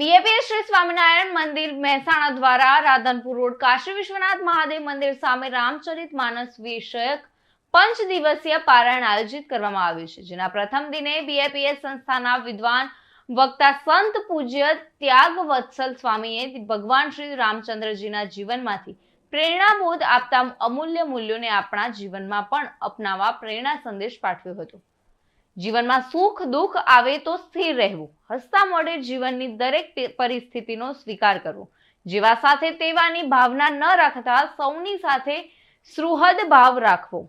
BAPS Shri Swaminarayan મંદિર મહેસાણા દ્વારા Radhanpur road Kashi Vishwanath Mahadev મંદિર સામે રામચરિત માનસ વિષયક 5 દિવસીય પારાયણ આયોજિત કરવામાં આવ્યું છે, જેના પ્રથમ દિને બીએપીએસ સંસ્થાના વિદ્વાન વક્તા સંત પૂજ્ય ત્યાગવત્સલ સ્વામીએ ભગવાન શ્રી રામચંદ્રજીના જીવનમાંથી પ્રેરણાબોધ આપતા અમૂલ્ય મૂલ્યોને આપણા જીવનમાં પણ અપનાવવા પ્રેરણા સંદેશ પાઠવ્યો હતો। જીવનમાં સુખ દુઃખ આવે તો સ્થિર રહેવું, હસતા મોઢે જીવનની દરેક પરિસ્થિતિનો સ્વીકાર કરવો, જેવા સાથે તેવાની ભાવના ન રાખતા સૌની સાથે સુહૃદ ભાવ રાખવો,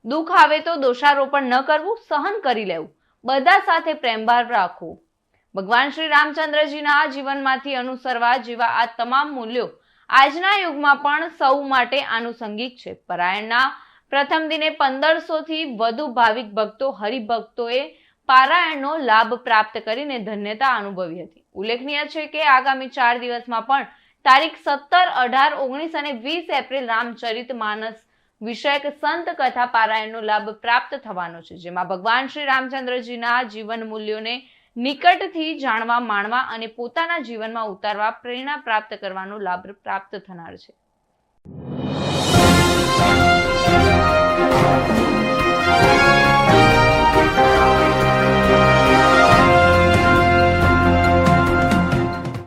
દુઃખ આવે તો દોષારોપણ ન કરવું, સહન કરી લેવું, બધા સાથે પ્રેમભાવ રાખવો, ભગવાન શ્રી રામચંદ્રજીના જીવનમાંથી અનુસરવા જેવા આ તમામ મૂલ્યો આજના યુગમાં પણ સૌ માટે આનુષંગિક છે। પારાયણના પ્રથમ દિને 1500 થી વધુ ભાવિક ભક્તો હરિભક્તોએ પારાયણનો લાભ પ્રાપ્ત કરીને ધન્યતા અનુભવી હતી। ઉલ્લેખનીય છે કે આગામી 4 દિવસમાં પણ તારીખ 17, 18, 19 અને 20 એપ્રિલ રામચરિત માનસ વિષયક સંત કથા પારાયણનો લાભ પ્રાપ્ત થવાનો છે, જેમાં ભગવાન શ્રી રામચંદ્રજીના જીવન મૂલ્યોને નિકટથી જાણવા, માણવા અને પોતાના જીવનમાં ઉતારવા પ્રેરણા પ્રાપ્ત કરવાનો લાભ પ્રાપ્ત થનાર છે।